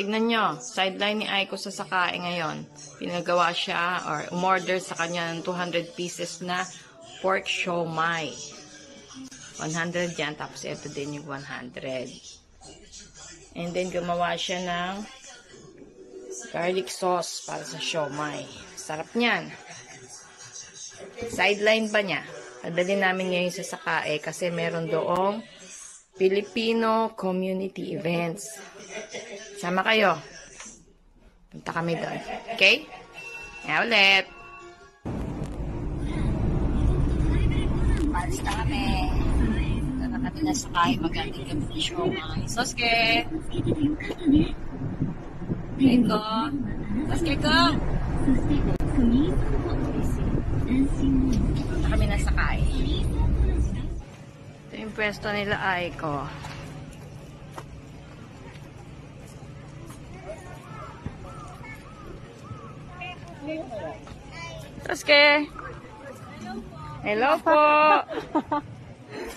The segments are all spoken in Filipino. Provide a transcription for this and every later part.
tignan nyo. Sideline ni Aiko sa Sakae ngayon. Pinagawa siya or umorder sa kanya ng 200 pieces na pork siomai. 100 yan. Tapos ito din yung 100. And then gumawa siya ng garlic sauce para sa siomai. Sarap niyan. Sideline pa niya. Padali namin ngayon sa Sakae kasi meron doong Filipino community events. Sama kayo. Punta kami doon. Okay? Kaya ulit. Basta kami. Ito na kami na Sakae. Magaling kami ng siomai. Soske! Eko! Soske ko! Punta kami na Sakae. Ito yung pwesto nila Aiko. Sasuke! Hello po!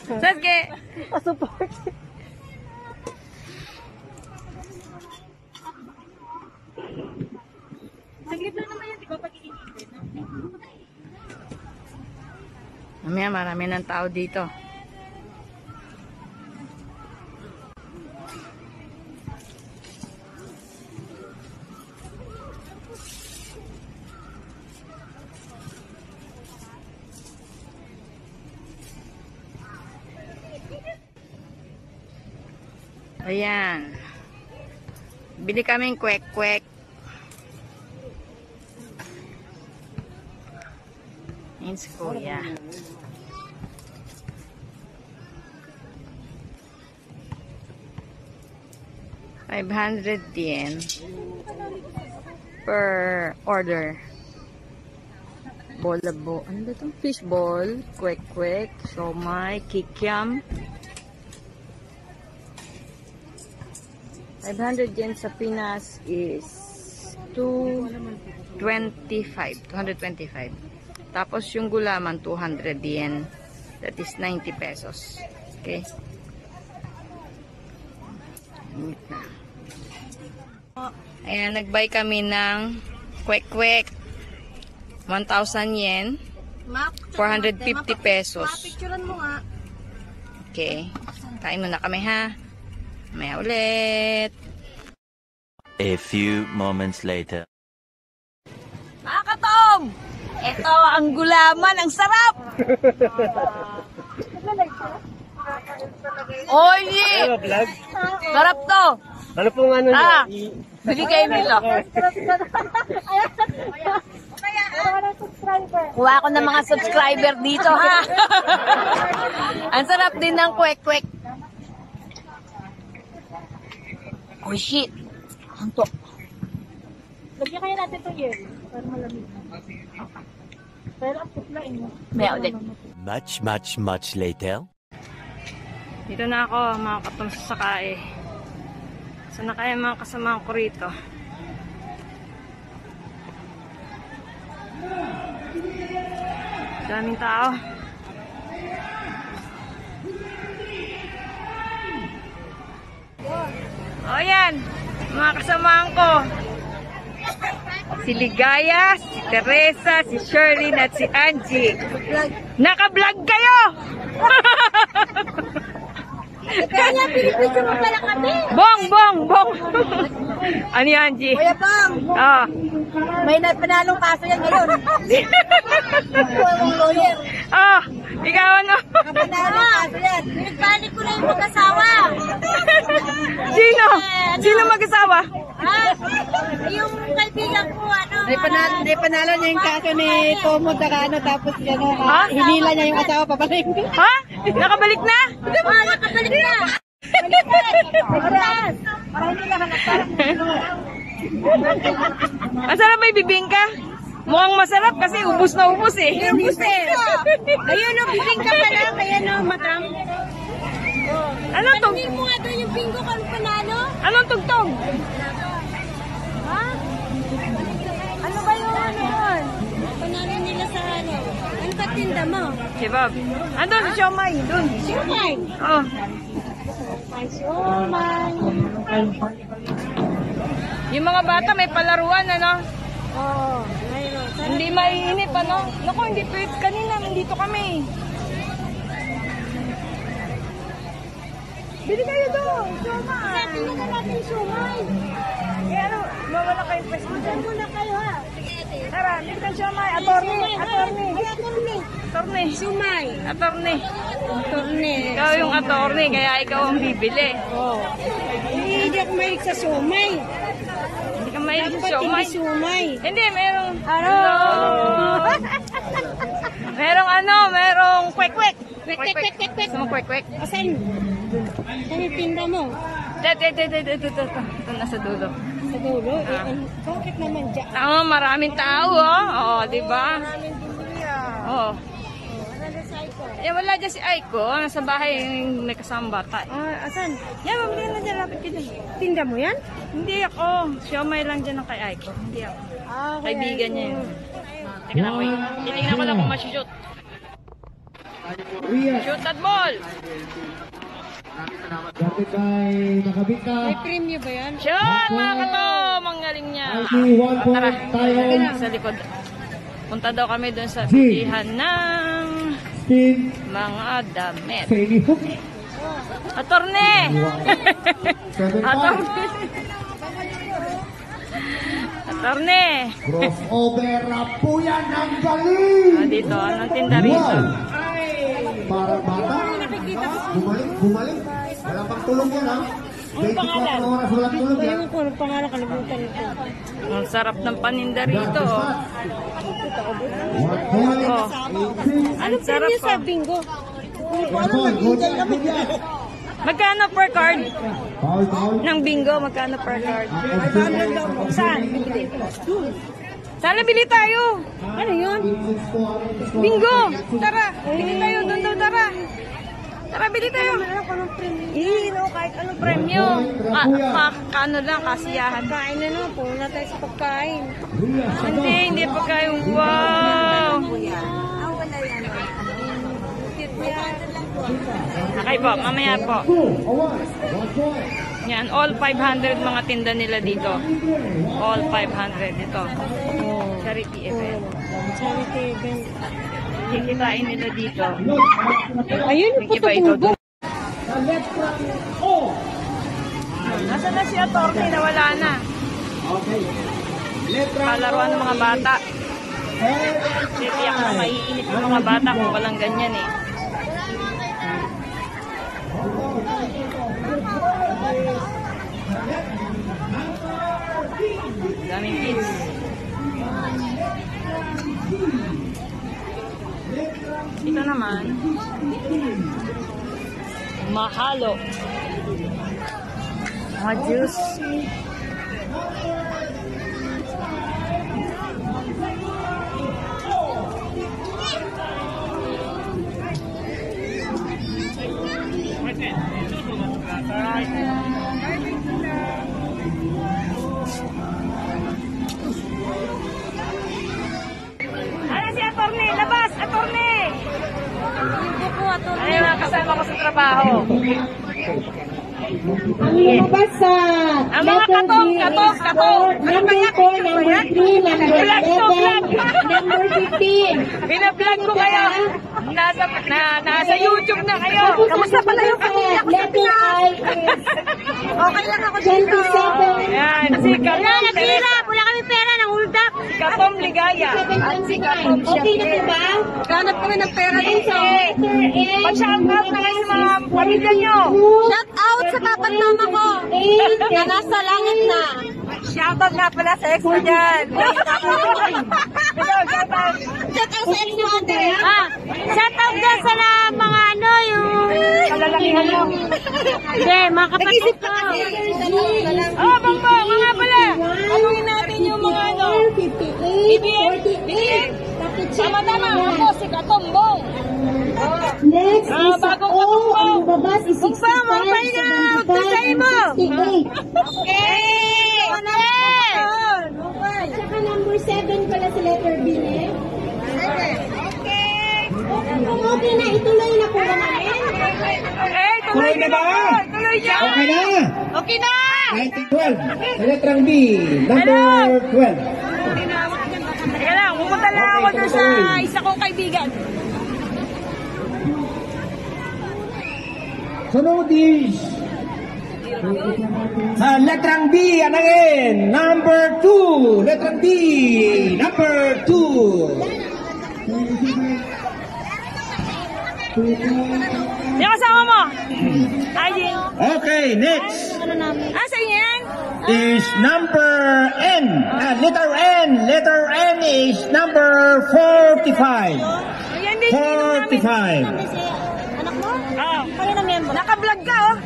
Sasuke! Support. Saglit lang naman yan, di ba pag-iinipin? Mamaya marami ng tao dito. Ayan. Bili kaming kwek-kwek. Ayan si Kuya. ₱500 per order. Bolabo. Ano ba ito? Fishball, kwek-kwek, siomai, kikiam. ₱500 sa Pinas is 225. Tapos yung gulaman, ₱200. That is 90 pesos. Okay? Ayan, nag-buy kami ng kwek-kwek. 1,000 yen. 450 pesos. Picturean mo nga. Okay. Kain muna kami ha. Maya ulit. A few moments later. Mga katong! Ito ang gulaman. Ang sarap! Oye! Sarap to! Ano pong ano Ah! Bili kayo nila. Kuha ako ng mga subscriber dito ha. Ang sarap din ng kwek-kwek. Oh shit. Antok. Lagyan kaya natin ito yun. Para malamig. Pero ang puslain mo. May ulit. Much later. Dito na ako mga katong sa Sakae. Sana kaya mga kasamahan ko rito. Daming tao. O yan, mga kasamahan ko. Si Ligaya, si Teresa, si Sherlyn at si Angie. Naka-vlog kayo! Kaya pinipicture mo pala kami. Bong! Ano yan, Angie? Kuya Bong, Oh. may panalong kaso yan ngayon. Kuya lawyer. Oh, ikaw ano? Panalong kaso yan. Pinagpanik ko na yung mag-asawa. Sino? Sino mag-asawa? Ha? Yung kaibigan ko, ano? Di panalo niya yung kaso ni Tomo ano, tapos ano, Ha? hinila niya yung asawa pabalik. Ha? Nakabalik na? Nakabalik na. Baliktad. Para hindi ka Ang sarap may bibingka. Mukhang masarap kasi ubus na ubus eh. Ubus eh. Ayun o, bibingka pala. Kaya no, matang. Anong tug? Tingin mo nga doon yung bingo kung panalo. Anong tugtog? Ha? Ano ba yung ano doon? Panalo nila sa ano. Ano ba tinda mo? Si Bob. Andun, si Siomay. Doon. Siomay. Oh. Ay, siomay. Yung mga bata may palaruan, ano? Oo, mayroon. Hindi maiinip, ano? Naku, hindi pwede. Kanina, nandito kami. Bili kayo doon. Siomay. Tingnan na natin yung siomay. Eh, ano? Mawala kayong pwesto Diyan dyan. muna kayo ha. Tara, bili kang siomay. Attorney. Attorney. Ay, attorney. Attorney. Siomay. Attorney. Attorney. Ikaw yung attorney, kaya ikaw ang bibili. Oo. Hindi ako mahilig sa siomay. Hindi ka mahilig sa Dapat siomay. hindi siomay. Hindi, merong... Hello. Merong ano, merong kwek-kwek. Kwek, kwek, kwek, kwek, kwek. Gusto mo kwek-kwek? Asan? Saan yung tinda mo? Ito, nasa dulo. Sa dulo? Eh, bakit naman dyan? Maraming tao, oh. Oo, di ba? Maraming bumili Oo. Ano na sa ito? Eh, wala dyan si Aiko. Nasa bahay yung may kasamang bata. Asan? Yan, mabili na dyan. Lapit ka dyan. Tinda mo yan? Hindi ako. Siomay lang dyan ang kay Aiko. Hindi ako. Kaibigan niya yun. Teka lang, wait. Titingnan ko lang kung masushoot. Shoot at ball! Dati kay nakabita. May premium ba yan? Shoot, mga katom! Ang galing niya. IT 1 Tara, point tayo. sa likod. Punta daw kami doon sa bilihan ng Spin mga damit. sa inyo. Attorney! 7-5. Attorney! Attorney! Crossover na po yan ang galing. Dito, anong tinda rito? Parang bata. Bumalik. Wala pang tulong yan ha. 24 oras walang tulong yan. Ewan ko anong pangalan, kalimutan ito. Ang sarap ng paninda rito, oh. Oh, ang sarap, Premium sa oh. bingo. Magkano per card? Foul. Ng bingo, magkano per card? Saan? Sana bili tayo! Ano yun? Bingo! Tara! Bili tayo, doon daw, tara! Tara, bili tayo! Kahit anong premyo. Kano lang, kasiyahan. Kain na no, pumunta tayo sa pagkain. Hindi pagkain. Wow! Okay po, mamaya po. Yan, all 500 mga tinda nila dito. All 500 ito. Charity event. Charity event. Kikitain nila dito. Ayun, May iba ito doon. Nasaan na si attorney? Nawala na. Palaruan ng mga bata. Titiyak na maiinip yung mga bata kung walang ganyan eh. Daming kids. Ito naman, mahalo. Mga juice. Ano si attorney? Labas! Attorney! Ano yung mga kasama ko sa trabaho? Ang lumabas sa Ang mga katong! Ano ba yan? number 3, number 11, number 15. Binablog ko kayo! Nasa YouTube na kayo! Kamusta pala yung pamilya ko sa Letter Pinas? I is Okay lang ako dito. 27, Yan, si Katom Naghirap, wala kami pera ng hold up. Si Katom Ligaya. At si Katom 729. Okay na po ba? Ganap kami ng pera Next dito. letter is Pag-shoutout na kayo sa mga pamilya nyo. Shout out sa tapat mama ko. Na nasa langit na. Shoutout nga pala sa ex mo dyan. Shoutout. Shout out sa ex-mother. Shout out din sa mga ano, yung... Kalalakihan mo. Hindi, mga kapatid ko. Oh, Bongbong, nga pala. Tanungin natin yung mga ano. 58, 48. Tama-tama, ako si Katombong. Next is sa bagong O. katungkol. Ang lumabas is 65, mapay na, 75, mo. and 68. Okay! Tsaka number 7 pala sa letter B, eh. Kung okay na, ituloy na po ba namin? Tuloy na ba? Tuloy na. Okay na. Okay na! 1912. Sa letrang B, number 12. Teka lang, pupunta lang ako doon sa isa kong kaibigan. Sunod is sa letrang B, anangin, number 2. Letrang B, number 2. Yung kasama mo? Ayun. Okay, next Ah, sa inyo yan? is number N. Letter N. Letter N is number 45. Ayan din. 45. Anak mo? Oo. Kaya na member. Naka-vlog ka, oh.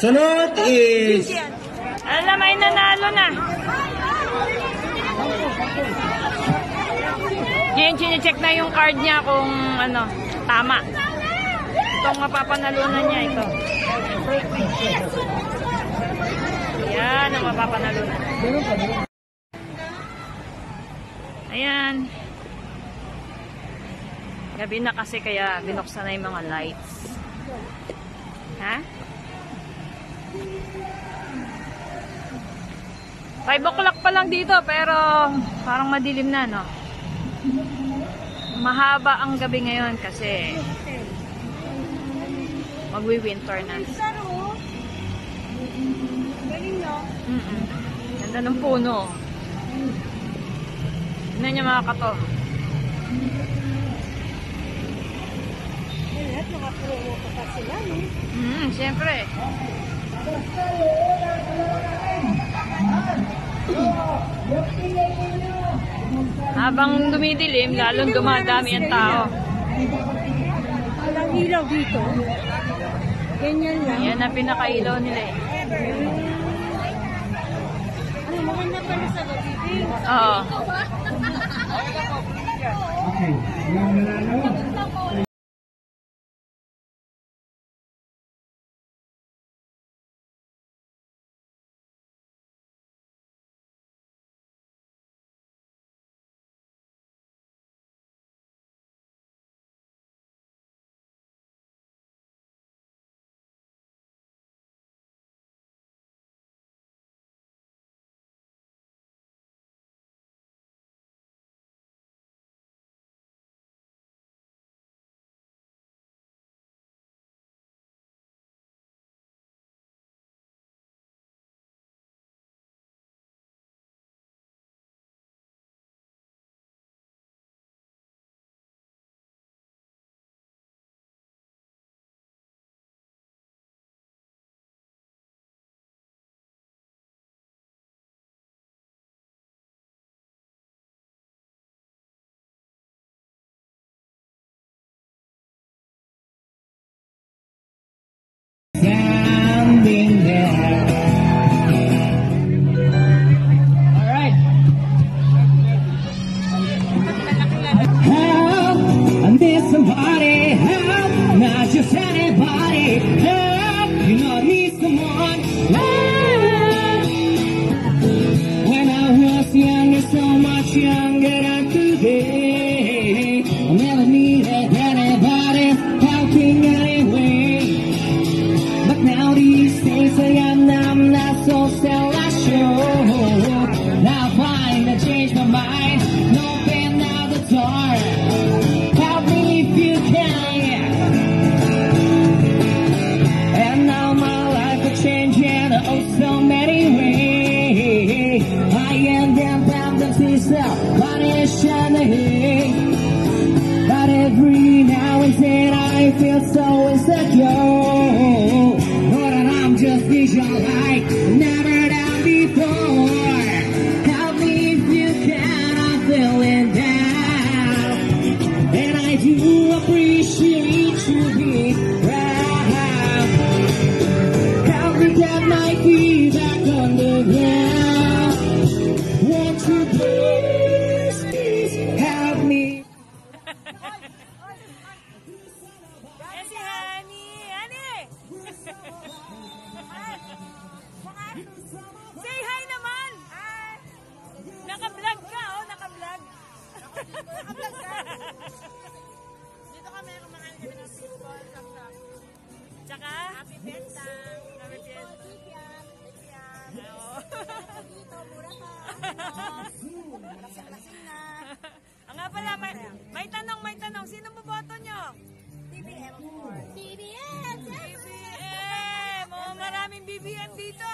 Sunod is Alam, may nanalo na. Ngayon, chinecheck na yung card niya kung ano, tama. Itong mapapanalunan niya, ito. Yan ang mapapanalunan. Ayan. Gabi na kasi kaya binuksan na yung mga lights. Ha? 5 o'clock pa lang dito pero parang madilim na, no? Mahaba ang gabi ngayon kasi magwi-winter na. Ganda ng puno. Tignan niyo mga katom. Lahat mga promo pa sila, no? Siyempre. Habang dumidilim, lalong dumadami ang tao. Walang ilaw dito. Ganyan lang. Yan ang pinakailaw nila eh. Ano, maganda pala sa gabi. Oo. okay. Yung nanalo. Standing there. All right. Help! I need somebody. Help! Not just anybody. Help! You know I need someone. Help! When I was younger, so much younger than today, I never needed anybody helping anyway. Now these days I'm not so self-assured. Now I find I changed my mind, open out the door. Help me if you can. And now my life will change in oh so many ways. I am damn to myself, but it's shining. But every now and then I feel so insecure. I'm just visualized, never done before. Help me if you can, I'm feeling down. And I do appreciate you being proud. Help me get my feet back on the ground. Won't you please, please help me? Si Honey! Honey! Say hi naman! Hi! Naka-vlog ka, oh, naka-vlog. Naka-vlog ka? Dito kami kumakain kami ng fishball, sap-sap. Tsaka? Happy birthday! Happy birthday! Dito, mura pa. Lasing na. Ang nga pala, may tanong. Sino boboto nyo? BBM, of course. BBM! BBM! Oh, maraming BBM dito.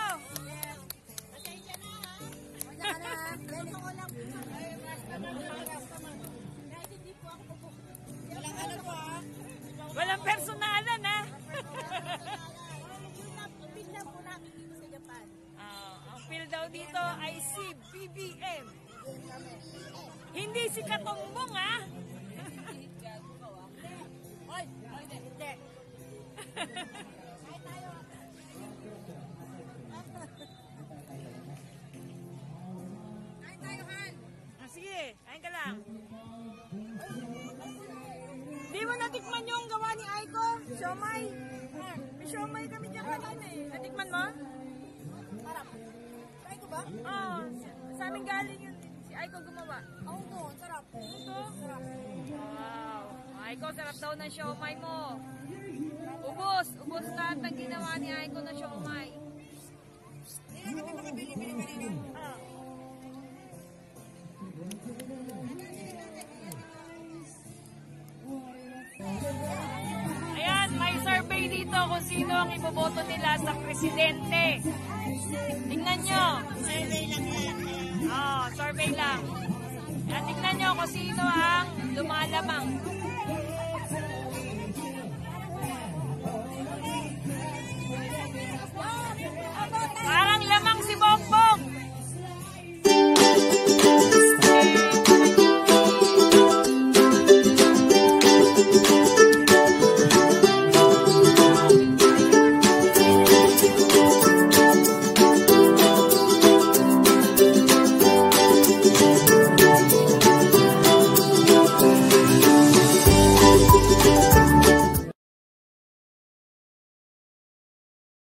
Pasensya na, ha? Wala ka na. Ganito ko lang. Ay, mas naman. Guys, hindi po ako po. Walang ano po, ha? Walang personalan, ha? Pin lang po namin dito sa Japan. Ang feel daw dito ay si BBM. Hindi si Katumbong, ha? Oy, hindi. Kahit tayo. Kahit tayo, Han. Sige, kain ka lang. Di mo natikman yung gawa ni Aiko? Siomay? May siomay kami dyan kanina eh. Natikman mo? Sarap. Try ko ba? Oo, sa amin galing yun. Si Aiko gumawa. Oo, to. Sarap. Ito? Sarap. Wow. Aiko, sarap daw ng siomay mo. Ubos lahat ng ginawa ni Aiko na siomay. Hindi na kami makabili-bili kanina. Ayan, may survey dito kung sino ang iboboto nila sa presidente. Tingnan nyo. Survey lang yan. Survey lang. At tingnan nyo kung sino ang lumalabas